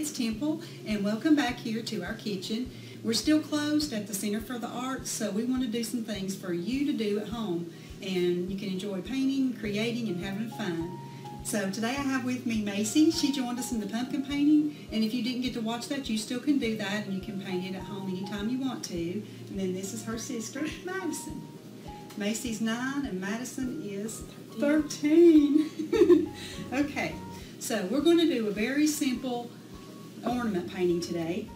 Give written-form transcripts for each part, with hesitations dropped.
it's Temple, and welcome back here to our kitchen. We're still closed at the Center for the Arts, so we want to do some things for you to do at home, and you can enjoy painting, creating, and having fun. So today I have with me Macie. She joined us in the pumpkin painting, and if you didn't get to watch that, you still can do that, and you can paint it at home anytime you want to. And then this is her sister, Madisyn. Macie's 9 and Madisyn is 13. Okay, so we're going to do a very simple ornament painting today.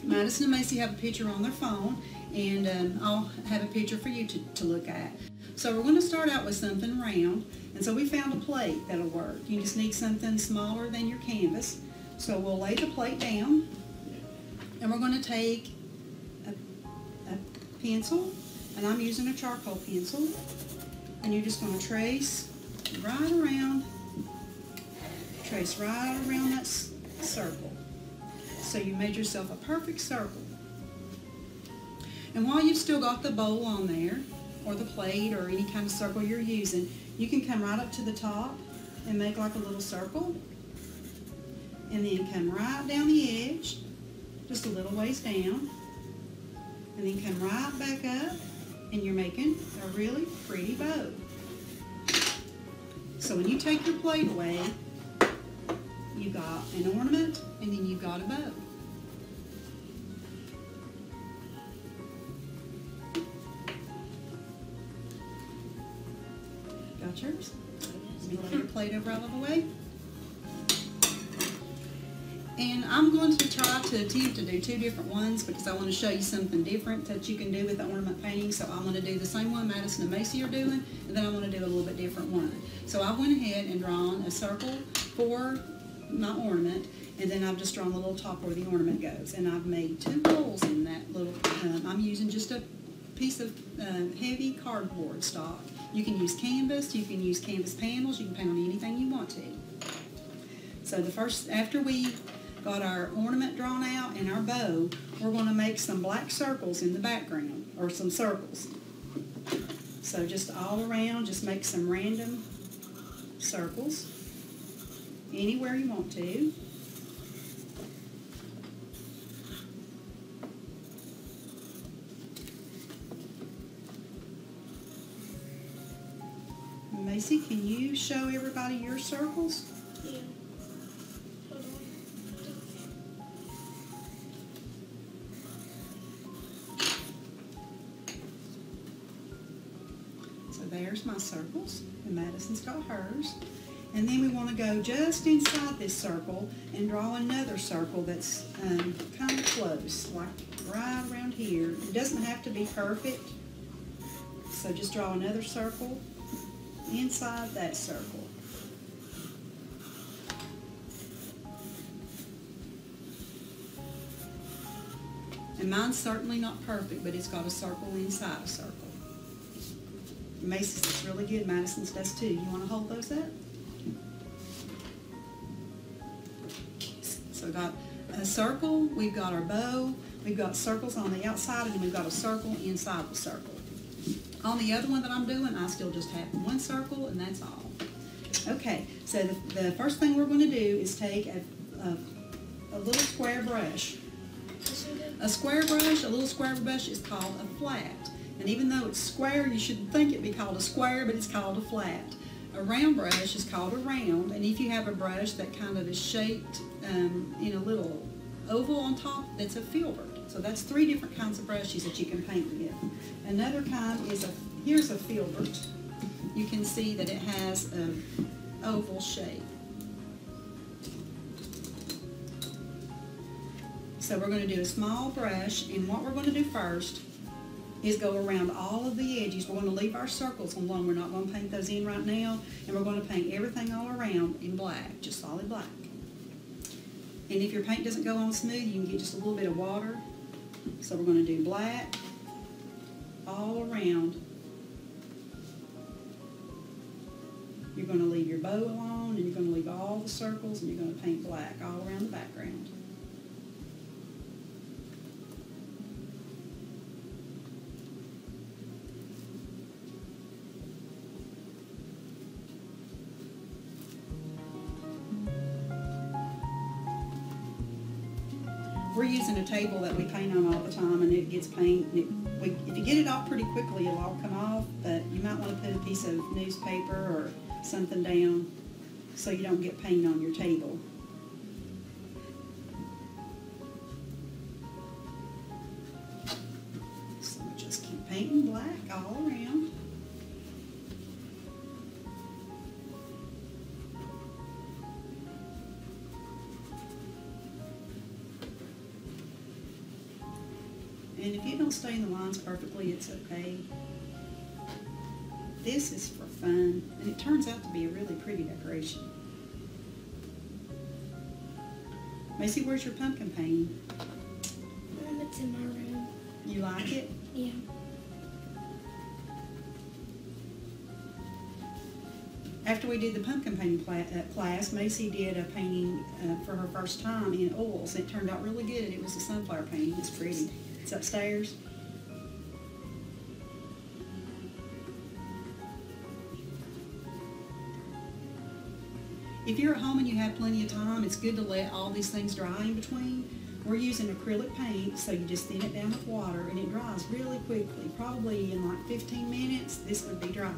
Madisyn and Macie have a picture on their phone, and I'll have a picture for you to look at. So we're going to start out with something round, and so we found a plate that'll work. You just need something smaller than your canvas. So we'll lay the plate down, and we're going to take a pencil, and I'm using a charcoal pencil, and you're just going to trace right around that circle. So you made yourself a perfect circle. And while you've still got the bowl on there, or the plate, or any kind of circle you're using, you can come right up to the top and make like a little circle, and then come right down the edge, just a little ways down, and then come right back up, and you're making a really pretty bow. So when you take your plate away, you've got an ornament, and then you've got a bow. Got yours? Let me lay your plate over out of the way. And I'm going to try to attempt to do 2 different ones because I want to show you something different that you can do with the ornament painting. So I'm going to do the same one Madisyn and Macie are doing, and then I want to do a little bit different one. So I went ahead and drawn a circle for my ornament, and then I've just drawn the little top where the ornament goes. And I've made 2 holes in that little, I'm using just a piece of heavy cardboard stock. You can use canvas, you can use canvas panels, you can paint on anything you want to. So after we got our ornament drawn out and our bow, we're going to make some black circles in the background, or some circles. So just all around, just make some random circles, anywhere you want to. Macie, can you show everybody your circles? Yeah. Hold on. So there's my circles, and Madisyn's got hers. And then we want to go just inside this circle and draw another circle that's kind of close, like right around here. It doesn't have to be perfect, so just draw another circle inside that circle. And mine's certainly not perfect, but it's got a circle inside a circle. Macie's is really good. Madisyn's does too. You want to hold those up? So we've got a circle, we've got our bow, we've got circles on the outside, and then we've got a circle inside the circle. On the other one that I'm doing, I still just have 1 circle, and that's all. Okay, so the first thing we're going to do is take a little square brush. A little square brush is called a flat. And even though it's square, you should think it'd be called a square, but it's called a flat. A round brush is called a round, and if you have a brush that kind of is shaped in a little oval on top, that's a filbert. So that's 3 different kinds of brushes that you can paint with. Another kind is here's a filbert. You can see that it has an oval shape. So we're going to do a small brush, and what we're going to do first is go around all of the edges. We're going to leave our circles alone. We're not going to paint those in right now, and we're going to paint everything all around in black, just solid black. And if your paint doesn't go on smooth, you can get just a little bit of water. So we're going to do black all around. You're going to leave your bow alone, and you're going to leave all the circles, and you're going to paint black all around the background. We're using a table that we paint on all the time, and it gets paint. If you get it off pretty quickly, it'll all come off, but you might want to put a piece of newspaper or something down so you don't get paint on your table. So we just keep painting black all around. And if you don't stay in the lines perfectly, it's okay. This is for fun, and it turns out to be a really pretty decoration. Macie, where's your pumpkin painting? It's in my room. You like it? Yeah. After we did the pumpkin painting class, Macie did a painting for her first time in oils. It turned out really good. It was a sunflower painting. It's pretty. It's upstairs. If you're at home and you have plenty of time, it's good to let all these things dry in between. We're using acrylic paint, so you just thin it down with water, and it dries really quickly. Probably in like 15 minutes, this would be dry.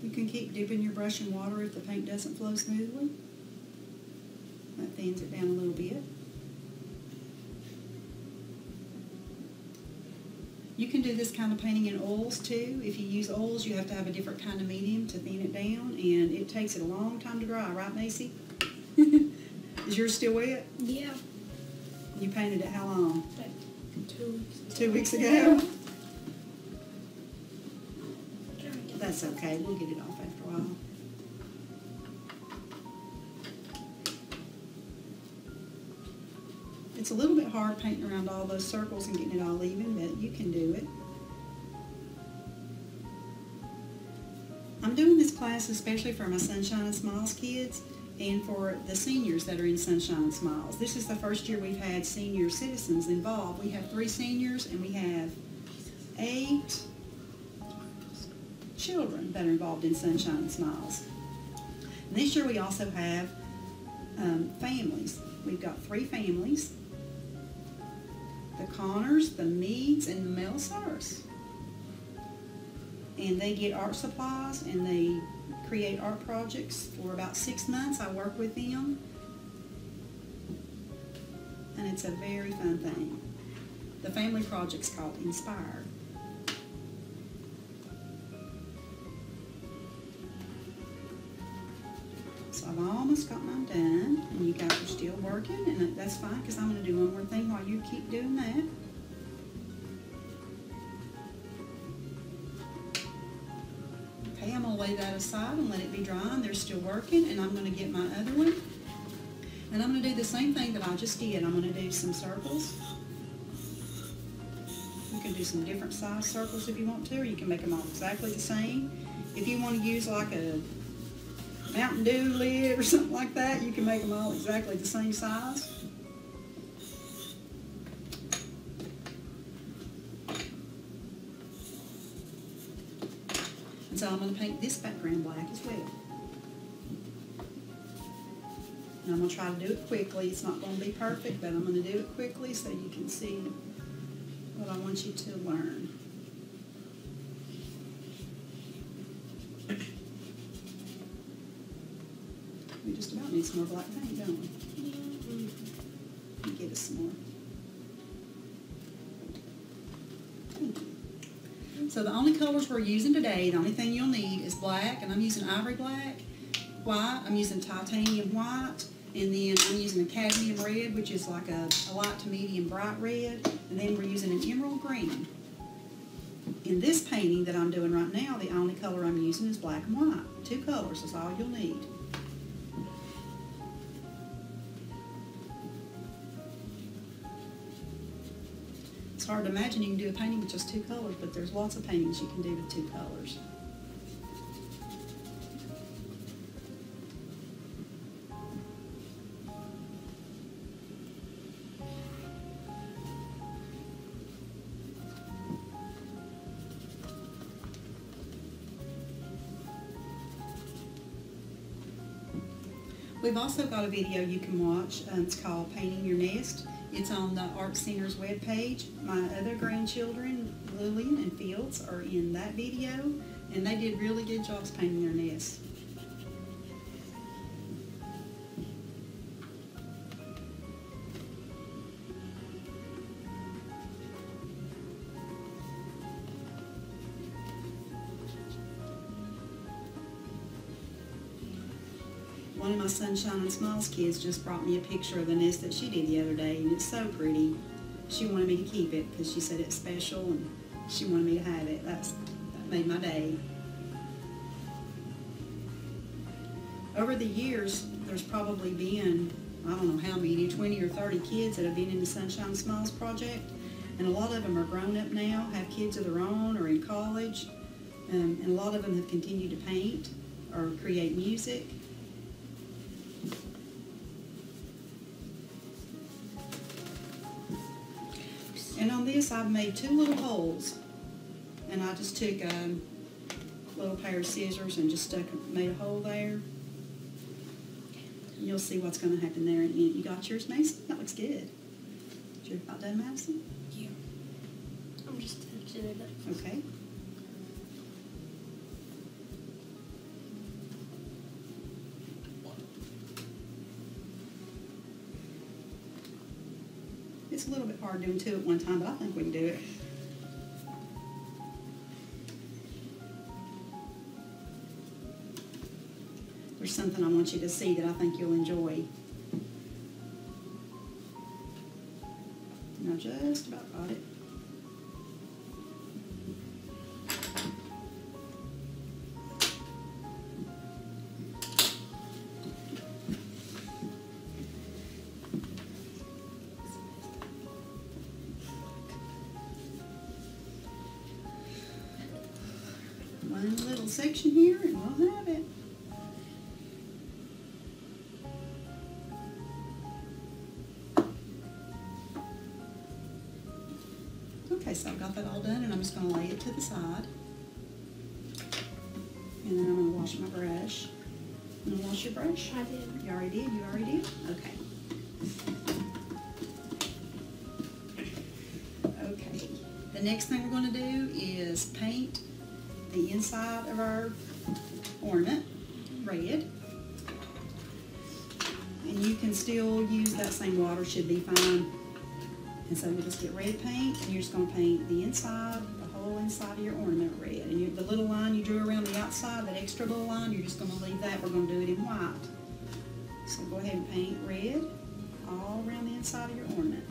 You can keep dipping your brush in water if the paint doesn't flow smoothly. That thins it down a little bit. You can do this kind of painting in oils too. If you use oils, you have to have a different kind of medium to thin it down, and it takes it a long time to dry, right, Macie? Is yours still wet? Yeah. You painted it how long? Like 2 weeks. 2 weeks ago? That's okay. We'll get it off after a while. It's a little bit hard painting around all those circles and getting it all even, but you can do it. I'm doing this class especially for my Sunshine and Smiles kids and for the seniors that are in Sunshine and Smiles. This is the first year we've had senior citizens involved. We have 3 seniors and we have 8 children that are involved in Sunshine and Smiles. And this year we also have families. We've got 3 families: the Connors, the Meads, and the Melisars. And they get art supplies and they create art projects for about 6 months. I work with them, and it's a very fun thing. The family project's called Inspired. So I've almost got mine done, and you guys are still working, and that's fine because I'm going to do one more thing while you keep doing that. Okay, I'm going to lay that aside and let it be dry, and they're still working, and I'm going to get my other one. And I'm going to do the same thing that I just did. I'm going to do some circles. You can do some different size circles if you want to, or you can make them all exactly the same. If you want to use like a Mountain Dew lid or something like that, you can make them all exactly the same size. And so I'm going to paint this background black as well. And I'm going to try to do it quickly. It's not going to be perfect, but I'm going to do it quickly so you can see what I want you to learn. We just about need some more black paint, don't we? Let me get us some more. Thank you. So the only colors we're using today, the only thing you'll need is black, and I'm using ivory black, white, I'm using titanium white, and then I'm using a cadmium red, which is like a light to medium bright red, and then we're using an emerald green. In this painting that I'm doing right now, the only color I'm using is black and white. 2 colors is all you'll need. It's hard to imagine you can do a painting with just 2 colors, but there's lots of paintings you can do with 2 colors. We've also got a video you can watch. It's called Painting Your Nest. It's on the Art Center's webpage. My other grandchildren, Lillian and Fields, are in that video, and they did really good jobs painting their nest. One of my Sunshine and Smiles kids just brought me a picture of the nest that she did the other day, and it's so pretty. She wanted me to keep it because she said it's special and she wanted me to have it. That made my day. Over the years, there's probably been, I don't know how many, 20 or 30 kids that have been in the Sunshine and Smiles project, and a lot of them are grown up now, have kids of their own or in college, and a lot of them have continued to paint or create music. And on this, I've made 2 little holes, and I just took a little pair of scissors and just made a hole there. And you'll see what's going to happen there in a minute. You got yours, Macie? That looks good. Is yours about done, Madisyn? Yeah. I'm just touching it up. Okay. It's a little bit hard doing 2 at one time, but I think we can do it. There's something I want you to see that I think you'll enjoy. And I just about got it. One little section here and we'll have it. Okay, so I've got that all done, and I'm just going to lay it to the side. And then I'm going to wash my brush. You want to wash your brush? I did. You already did? You already did? Okay. Okay. The next thing we're going to do is paint the inside of our ornament red. And you can still use that same water, should be fine. And so we'll just get red paint, and you're just going to paint the inside, the whole inside of your ornament red. And the little line you drew around the outside, that extra little line, you're just going to leave that. We're going to do it in white. So go ahead and paint red all around the inside of your ornament.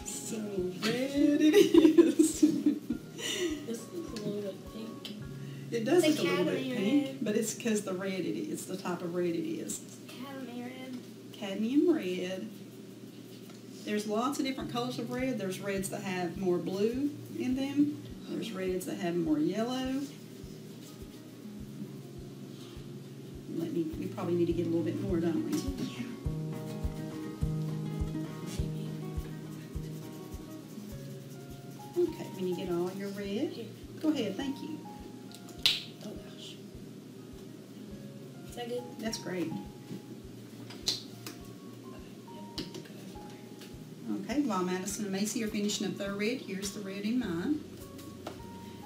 So red it is. This looks a little bit pink. It does It's look a little bit cadmium pink, red. but it's because the red it is. It's the type of red it is. Cadmium red. Cadmium red. There's lots of different colors of red. There's reds that have more blue in them. There's reds that have more yellow. We probably need to get a little bit more, don't we? Yeah. Okay, when you get all your red, go ahead, thank you. Oh gosh. Is that good? That's great. Okay, while Madisyn and Macie are finishing up their red, here's the red in mine.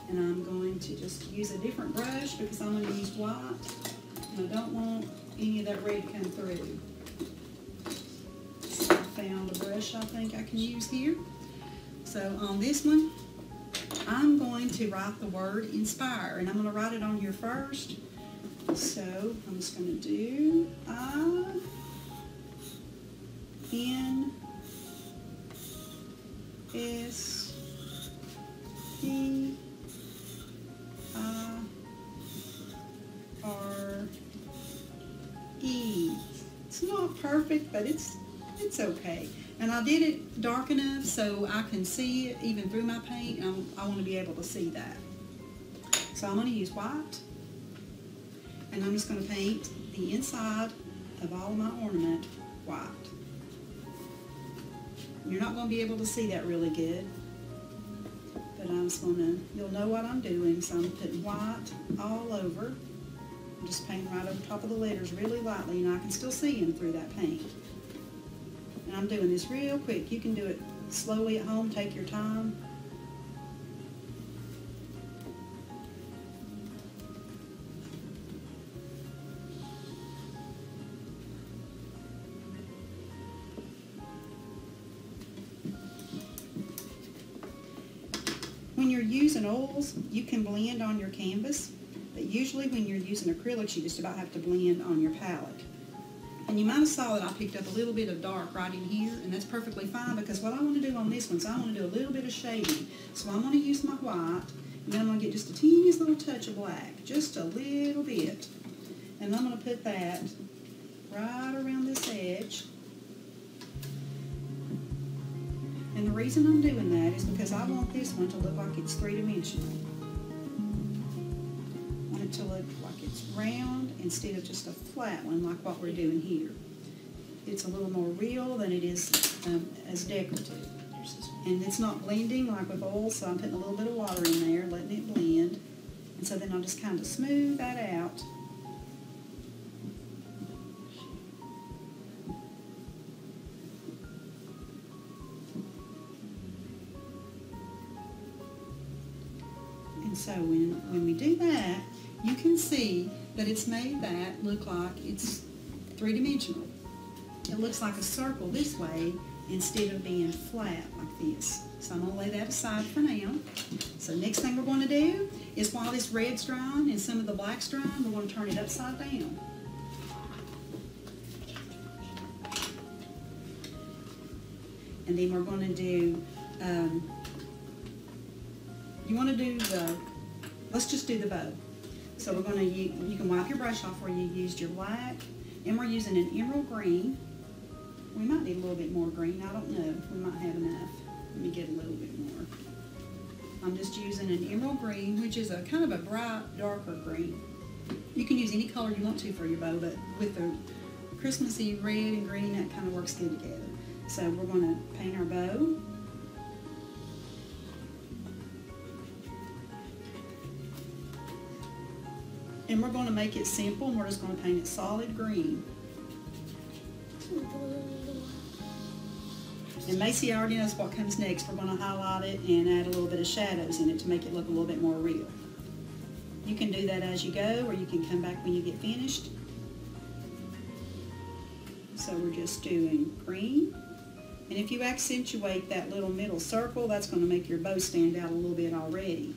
And I'm going to just use a different brush because I'm going to use white. And I don't want any of that red to come through. So I found a brush I think I can use here. So on this one, I'm going to write the word inspire. And I'm going to write it on here first. So I'm just going to do I-S-P-I-R-E. It's not perfect, but it's okay. And I did it dark enough so I can see it even through my paint. I want to be able to see that. So I'm going to use white. And I'm just going to paint the inside of all of my ornament white. You're not going to be able to see that really good. But I'm just going to, you'll know what I'm doing. So I'm putting white all over. I'm just painting right over top of the letters really lightly, and I can still see them through that paint. And I'm doing this real quick. You can do it slowly at home. Take your time. When you're using oils, you can blend on your canvas, but usually when you're using acrylics, you just about have to blend on your palette. And you might have saw that I picked up a little bit of dark right in here, and that's perfectly fine because what I want to do on this one is I want to do a little bit of shading. So I'm going to use my white, and then I'm going to get just a teeniest little touch of black, just a little bit. And I'm going to put that right around this edge. And the reason I'm doing that is because I want this one to look like it's three-dimensional. I want it to look like it's round instead of just a flat one like what we're doing here. It's a little more real than it is as decorative. And it's not blending like with oil, so I'm putting a little bit of water in there, letting it blend. And so then I'll just kind of smooth that out. And so when we do that, you can see that it's made that look like it's three-dimensional. It looks like a circle this way instead of being flat like this. So I'm going to lay that aside for now. So next thing we're going to do is while this red's drying and some of the black's drying, we're going to turn it upside down. And then we're going to do, you want to do the, let's just do the bow. So we're going to, you can wipe your brush off where you used your black, and we're using an emerald green. We might need a little bit more green, I don't know. We might have enough. Let me get a little bit more. I'm just using an emerald green, which is a kind of a bright, darker green. You can use any color you want to for your bow, but with the Christmassy red and green, that kind of works good together. So we're going to paint our bow. And we're going to make it simple, and we're just going to paint it solid green. And Macie already knows what comes next. We're going to highlight it and add a little bit of shadows in it to make it look a little bit more real. You can do that as you go, or you can come back when you get finished. So we're just doing green. And if you accentuate that little middle circle, that's going to make your bow stand out a little bit already.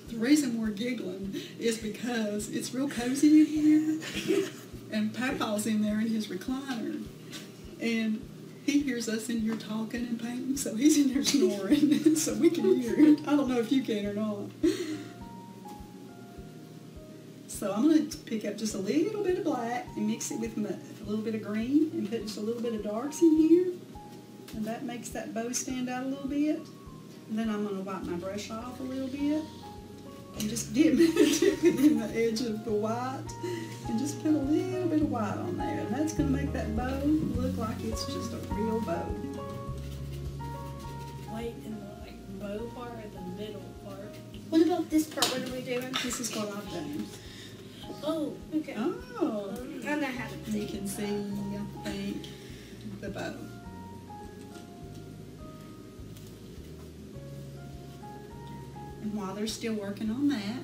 The reason we're giggling is because it's real cozy in here, and Papa's in there in his recliner, and he hears us in here talking and painting, so he's in there snoring, so we can hear it. I don't know if you can or not. So I'm going to pick up just a little bit of black and mix it with a little bit of green and put just a little bit of darks in here, and that makes that bow stand out a little bit. And then I'm going to wipe my brush off a little bit. And just dip it in the edge of the white and just put a little bit of white on there, and that's going to make that bow look like it's just a real bow. White in the bow part or the middle part? What about this part? What are we doing? This is what I've done. Oh, Okay. Oh, I know how to you can see, I think, the bow. And while they're still working on that,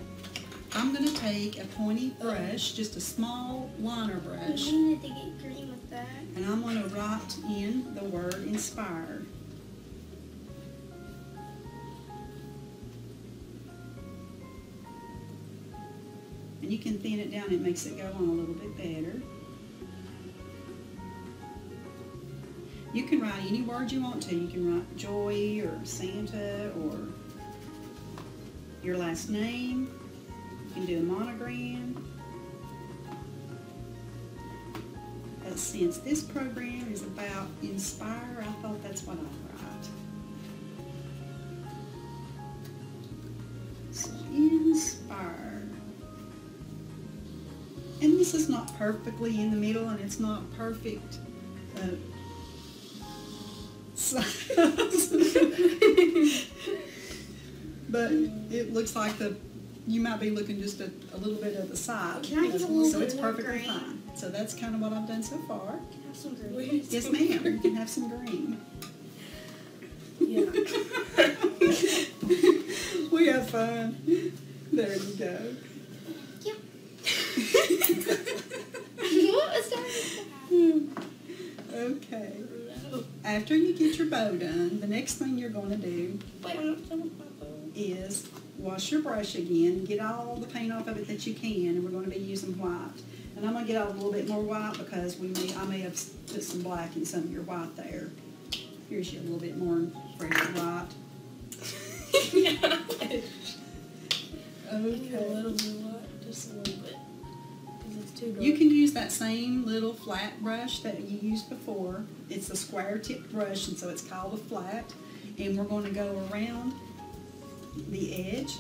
I'm going to take a pointy brush, just a small liner brush, We needed to get green with that. and I'm going to write in the word inspire. And you can thin it down, it makes it go on a little bit better. You can write any word you want to. You can write joy or Santa or your last name. You can do a monogram. But since this program is about inspire, I thought that's what I'd write. So inspire. And this is not perfectly in the middle, and it's not perfect size. But it looks like you might be looking just a little bit at the side. Can I get a little So bit it's more perfectly green? fine. So that's kind of what I've done so far. Can I have some green? Yes, ma'am. You can have some green. Yeah. We have fun. There you go. Yep. What was that? Okay. No. After you get your bow done, the next thing you're going to do Wait, I'm not done with my bow. is wash your brush again, get all the paint off of it that you can, and we're going to be using white. And I'm going to get out a little bit more white because I may have put some black in some of your white there. Here's you a little bit more fresh white. Yeah. A Okay. little bit white, just a little bit. Because it's too dark. You can use that same little flat brush that you used before. It's a square tipped brush, and so it's called a flat. And we're going to go around the edge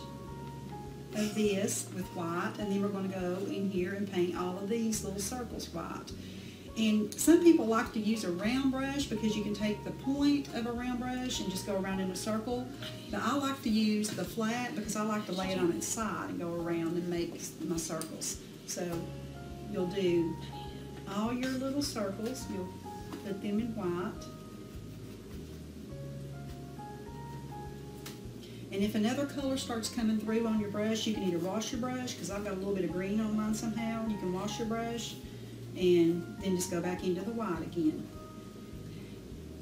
of this with white, and then we're going to go in here and paint all of these little circles white. And some people like to use a round brush because you can take the point of a round brush and just go around in a circle. Now I like to use the flat because I like to lay it on its side and go around and make my circles. So you'll do all your little circles, you'll put them in white. And if another color starts coming through on your brush, you can either wash your brush, because I've got a little bit of green on mine somehow. You can wash your brush and then just go back into the white again.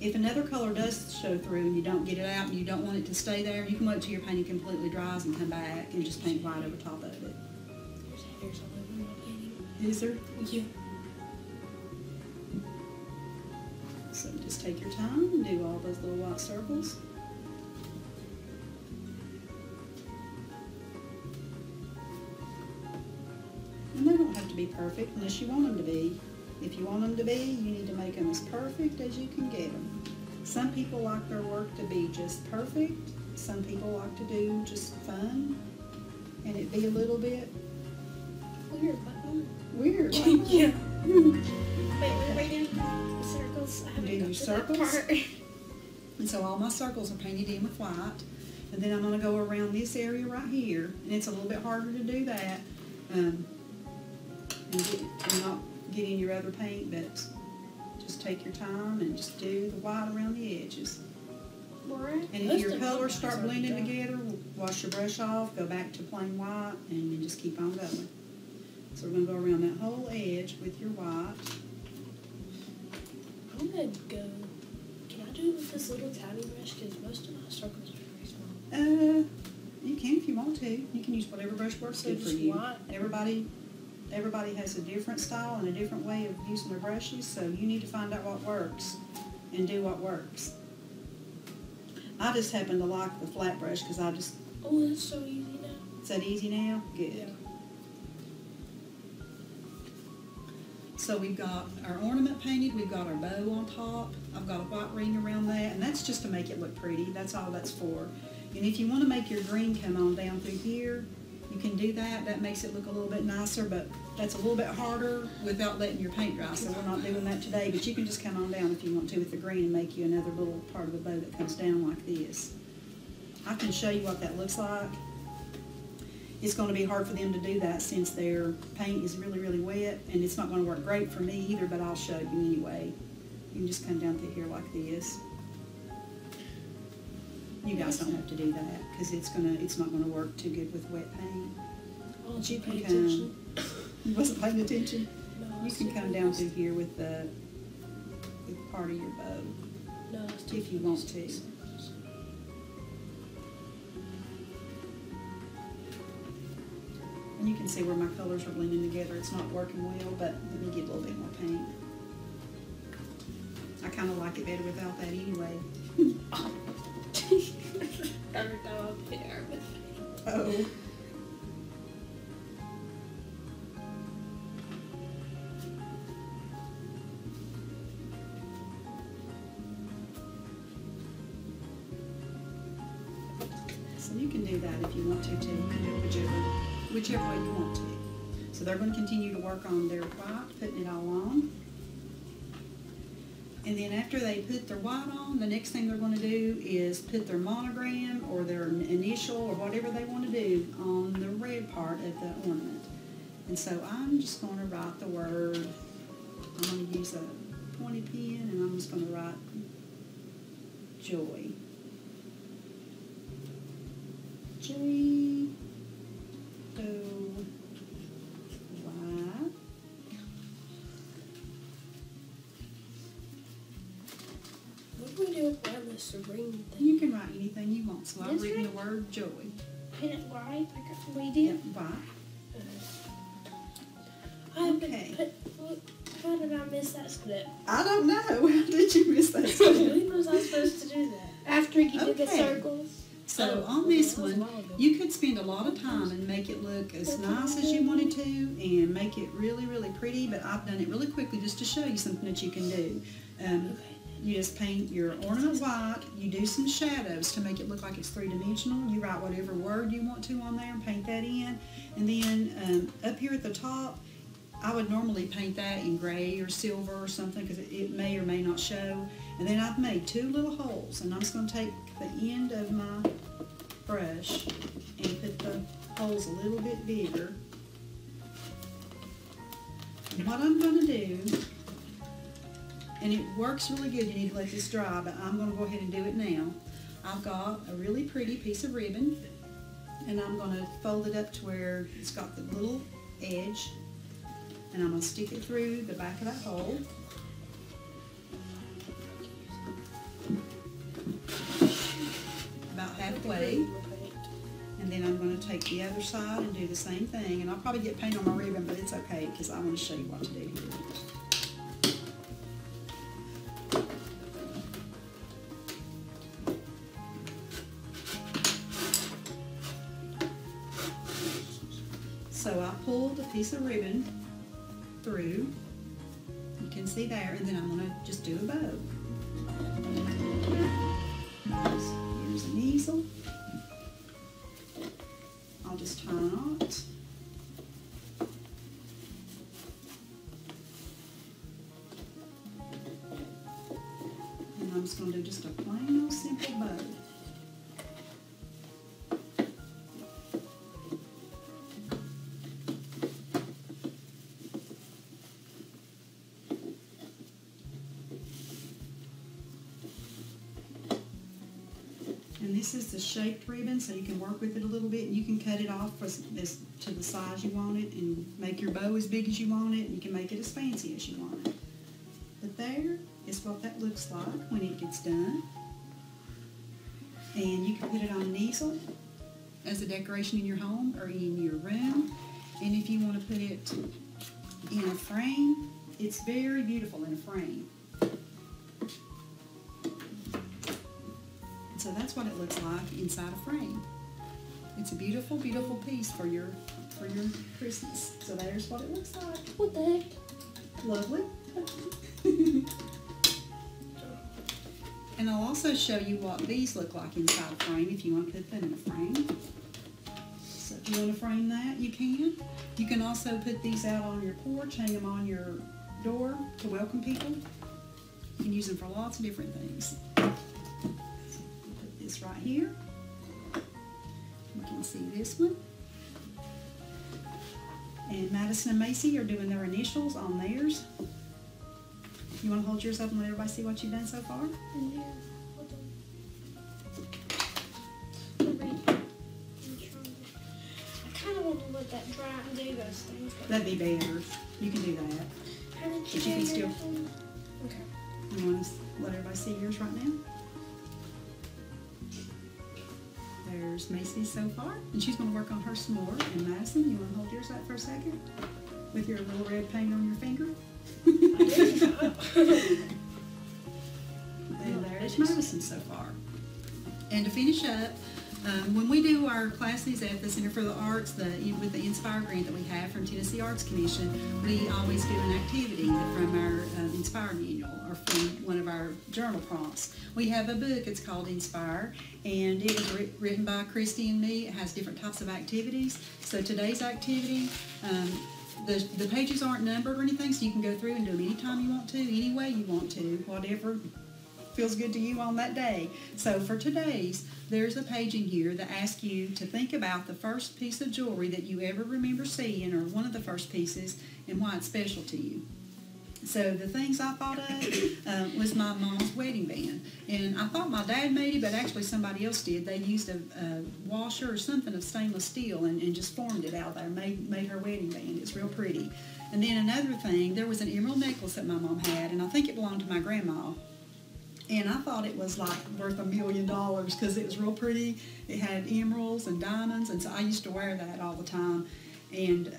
If another color does show through and you don't get it out and you don't want it to stay there, you can wait till your painting completely dries and come back and just paint white over top of it. There's hairs all over my painting. Is there? Yeah. So just take your time and do all those little white circles. And they don't have to be perfect unless you want them to be. If you want them to be, you need to make them as perfect as you can get them. Some people like their work to be just perfect. Some people like to do just fun and it be a little bit Weird, but weird. Yeah. wait, we're waiting the circles. I haven't Do got your to that circles? part. And so all my circles are painted in with white. And then I'm going to go around this area right here. And it's a little bit harder to do that. And not get in your other paint, but just take your time and just do the white around the edges. Laura? And if your colors start blending together, wash your brush off, go back to plain white, and then just keep on going. So we're going to go around that whole edge with your white. I'm going to go. Can I do it with this little tiny brush? Because most of my circles are very small. You can if you want to. You can use whatever brush works So good for just you. white? Everybody has a different style and a different way of using their brushes, so you need to find out what works and do what works. I just happen to like the flat brush because I just, Oh, that's so easy now. is that easy now? Good. Yeah. So we've got our ornament painted, we've got our bow on top, I've got a white ring around that, and that's just to make it look pretty. That's all that's for. And if you want to make your green come on down through here, You can do that. That makes it look a little bit nicer, but that's a little bit harder without letting your paint dry, so we're not doing that today. But you can just come on down if you want to with the green and make you another little part of the bow that comes down like this. I can show you what that looks like. It's going to be hard for them to do that since their paint is really, really wet, and it's not going to work great for me either, but I'll show you anyway. You can just come down through here like this. You guys don't have to do that because it's not gonna work too good with wet paint. But you can come. You wasn't paying attention. No, You can come down through here with part of your bow No, if you want to. And you can see where my colors are blending together. It's not working well, but let me get a little bit more paint. I kind of like it better without that anyway. Oh. So you can do that if you want to too. You can do it whichever way you want to. So they're going to continue to work on their white, putting it all on. And then after they put their white on, the next thing they're going to do is put their monogram or their initial or whatever they want to do on the red part of the ornament. And so I'm just going to write the word. I'm going to use a pointy pen and I'm just going to write joy. Joy. Ring thing. You can write anything you want. So I'm reading the word joy. Paint it white, like we do. Yeah, white. Okay. How did I miss that step? I don't know. How did you miss that step? When was I supposed to do that? After you did the circles. So on this one, you could spend a lot of time and make it look as nice as you wanted to and make it really, really pretty, but I've done it really quickly just to show you something that you can do. You just paint your ornament white, you do some shadows to make it look like it's three-dimensional. You write whatever word you want to on there and paint that in. And then up here at the top, I would normally paint that in gray or silver or something because it may or may not show. And then I've made two little holes, and I'm just going to take the end of my brush and put the holes a little bit bigger. And what I'm going to do, and it works really good, you need to let this dry, but I'm going to go ahead and do it now. I've got a really pretty piece of ribbon, and I'm going to fold it up to where it's got the little edge, and I'm going to stick it through the back of that hole. About halfway. And then I'm going to take the other side and do the same thing, and I'll probably get paint on my ribbon, but it's okay because I want to show you what to do here. So I pulled a piece of ribbon through, you can see there, and then I'm going to just do a bow. Here's an easel. I'll just tie a knot. And I'm just going to do just a plain old simple bow. And this is the shaped ribbon, so you can work with it a little bit, and you can cut it off as to the size you want it and make your bow as big as you want it, and you can make it as fancy as you want it. But there is what that looks like when it gets done. And you can put it on an easel as a decoration in your home or in your room. And if you want to put it in a frame, it's very beautiful in a frame. So that's what it looks like inside a frame. It's a beautiful, beautiful piece for your Christmas. So there's what it looks like. What the heck? Lovely. And I'll also show you what these look like inside a frame if you want to put them in a frame. So If you want to frame that, you can. You can also put these out on your porch, hang them on your door to welcome people. You can use them for lots of different things. So put this right here. You can see this one. And Madisyn and Macie are doing their initials on theirs. You want to hold yours up and let everybody see what you've done so far? Yeah. Hold on. I kind of want to let that dry and do those things. That'd be better. You can do that. How did But you you do can still. yours? Okay. You want to let everybody see yours right now? There's Macie so far, and she's going to work on hers some more. And Madisyn, you want to hold yours up for a second? With your little red paint on your finger? And there's Madisyn so far. And to finish up, when we do our classes at the Center for the Arts, with the Inspire grant that we have from Tennessee Arts Commission, we always do an activity from our Inspire manual or from one of our journal prompts. We have a book, it's called Inspire, and it was written by Christy and me. It has different types of activities. So today's activity, the pages aren't numbered or anything, so you can go through and do them anytime you want to, any way you want to, whatever feels good to you on that day. So for today's, there's a page in here that asks you to think about the first piece of jewelry that you ever remember seeing, or one of the first pieces, and why it's special to you. So the things I thought of was my mom's wedding band. And I thought my dad made it, but actually somebody else did. They used a washer or something of stainless steel and just formed it out there, made her wedding band. It's real pretty. And then another thing, there was an emerald necklace that my mom had, and I think it belonged to my grandma. And I thought it was like worth $1 million because it was real pretty. It had emeralds and diamonds, and so I used to wear that all the time and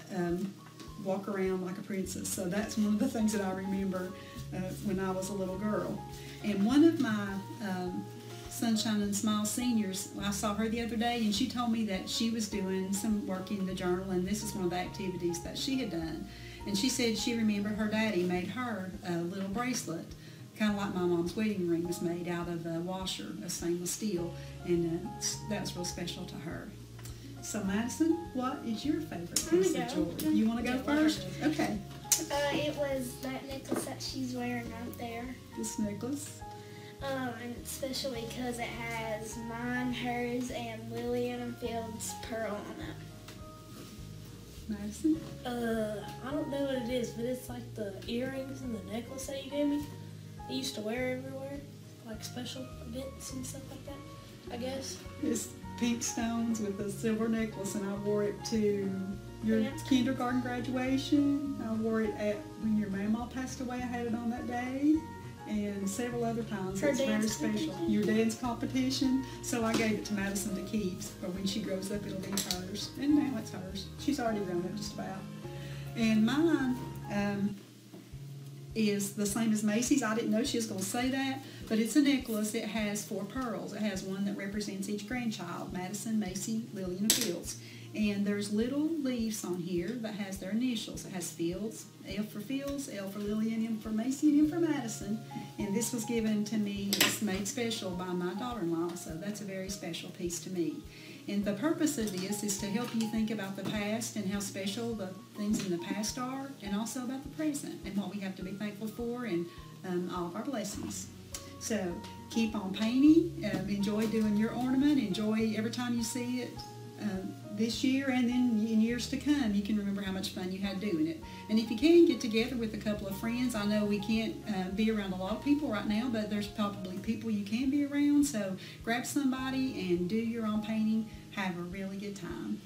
walk around like a princess. So that's one of the things that I remember when I was a little girl. And one of my Sunshine and Smile seniors, I saw her the other day, and she told me that she was doing some work in the journal, and this is one of the activities that she had done. And she said she remembered her daddy made her a little bracelet, kind of like my mom's wedding ring was made out of a washer of stainless steel, and that was real special to her. So Madisyn, what is your favorite piece of jewelry? You want to go first? Okay. It was that necklace that she's wearing right there. This necklace. And it's special because it has mine, hers, and Lillian and Field's pearl on it. Madisyn? I don't know what it is, but it's like the earrings and the necklace that you gave me. I used to wear everywhere, like special events and stuff like that, I guess. It's pink stones with a silver necklace, and I wore it to your kindergarten graduation. I wore it when your mama passed away. I had it on that day, and several other times. It's very special. Your dance competition. So I gave it to Madisyn to keep, but when she grows up, it'll be hers. And now it's hers. She's already grown up just about. And mine is the same as Macie's. I didn't know she was going to say that, but it's a necklace. It has 4 pearls. It has one that represents each grandchild, Madisyn, Macie, Lillian, and Fields. And there's little leaves on here that has their initials. It has Fields, L for Fields, L for Lillian, M for Macie, and M for Madisyn. And this was given to me, it's made special by my daughter-in-law, so that's a very special piece to me. And the purpose of this is to help you think about the past and how special the things in the past are, and also about the present and what we have to be thankful for, and all of our blessings. So keep on painting, enjoy doing your ornament, enjoy every time you see it this year, and then in years to come you can remember how much fun you had doing it. And if you can, get together with a couple of friends. I know we can't be around a lot of people right now, but there's probably people you can be around, so grab somebody and do your own painting. Have a really good time.